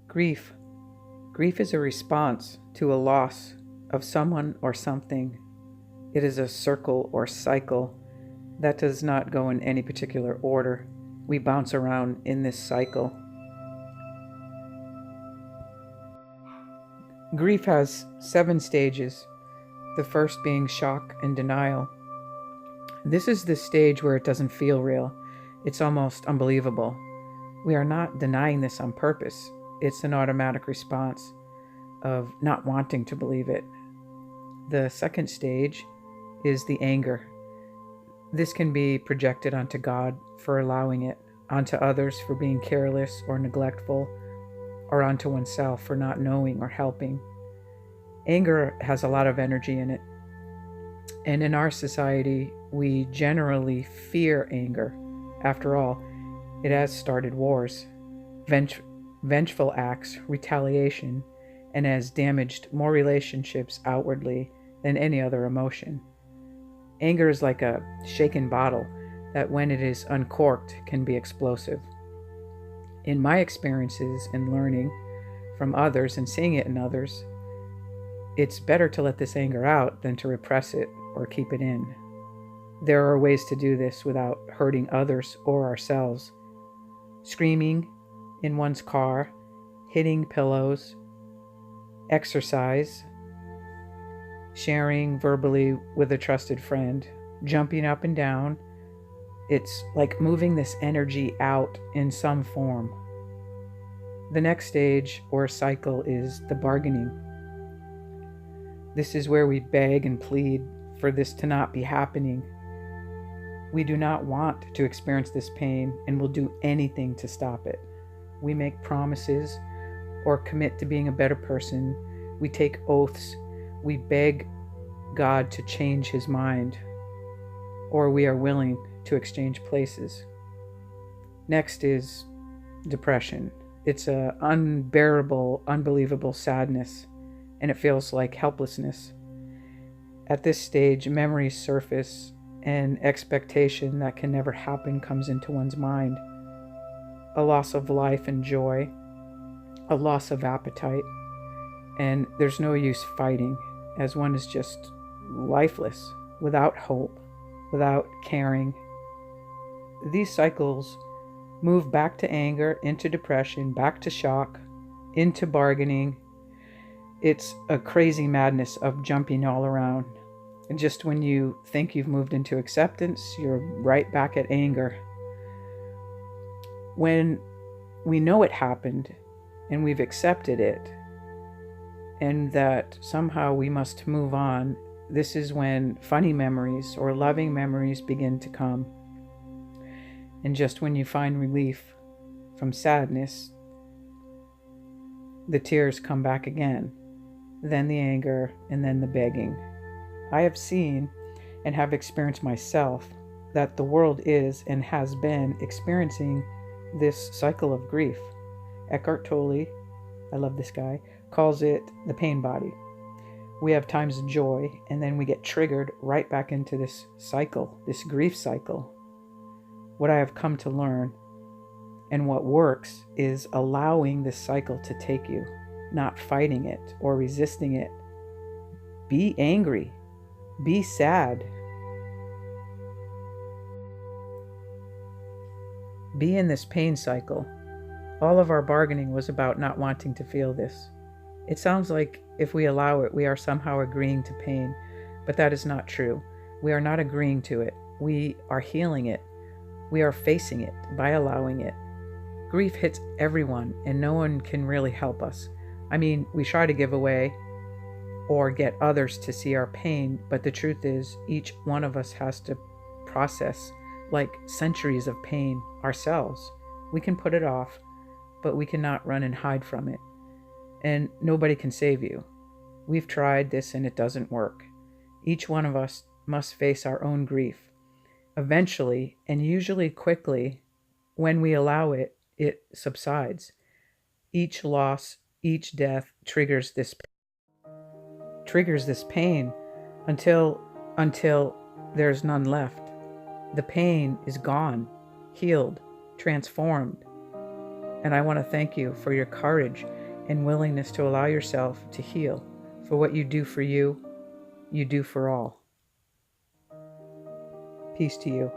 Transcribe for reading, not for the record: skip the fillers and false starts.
Grief. Grief is a response to a loss of someone or something. It is a circle or cycle that does not go in any particular order. We bounce around in this cycle. Grief has 7 stages, the first being shock and denial. This is the stage where it doesn't feel real. It's almost unbelievable. We are not denying this on purpose. It's an automatic response of not wanting to believe it. The second stage is the anger. This can be projected onto God for allowing it, onto others for being careless or neglectful, or onto oneself for not knowing or helping. Anger has a lot of energy in it. And in our society, we generally fear anger. After all, it has started wars, vengeful acts, retaliation, and has damaged more relationships outwardly than any other emotion. Anger is like a shaken bottle that, when it is uncorked, can be explosive. In my experiences and learning from others and seeing it in others, it's better to let this anger out than to repress it or keep it in. There are ways to do this without hurting others or ourselves. Screaming in one's car, hitting pillows, exercise, sharing verbally with a trusted friend, jumping up and down. It's like moving this energy out in some form. The next stage or cycle is the bargaining. This is where we beg and plead for this to not be happening. We do not want to experience this pain and will do anything to stop it. We make promises or commit to being a better person. We take oaths. We beg God to change his mind, or we are willing to exchange places. Next is depression. It's an unbearable, unbelievable sadness, and it feels like helplessness. At this stage, memories surface and expectation that can never happen comes into one's mind. A loss of life and joy, a loss of appetite, and there's no use fighting, as one is just lifeless, without hope, without caring. These cycles move back to anger, into depression, back to shock, into bargaining. It's a crazy madness of jumping all around. And just when you think you've moved into acceptance, you're right back at anger. When we know it happened and we've accepted it, and that somehow we must move on, this is when funny memories or loving memories begin to come. And just when you find relief from sadness, the tears come back again, then the anger, and then the begging. I have seen and have experienced myself that the world is and has been experiencing this cycle of grief. Eckhart Tolle, I love this guy, calls it the pain body. We have times of joy, and then we get triggered right back into this cycle, this grief cycle. What I have come to learn and what works is allowing this cycle to take you, not fighting it or resisting it. Be angry. Be sad. Be in this pain cycle. All of our bargaining was about not wanting to feel this. It sounds like if we allow it, we are somehow agreeing to pain, but that is not true. We are not agreeing to it. We are healing it. We are facing it by allowing it. Grief hits everyone, and no one can really help us. I mean, we try to give away or get others to see our pain, but the truth is, each one of us has to process like centuries of pain ourselves. We can put it off, but we cannot run and hide from it. And nobody can save you. We've tried this and it doesn't work. Each one of us must face our own grief. Eventually, and usually quickly, when we allow it, it subsides. Each loss, each death triggers this pain until there's none left. The pain is gone, healed, transformed. And I want to thank you for your courage and willingness to allow yourself to heal. For what you do for you, you do for all. Peace to you.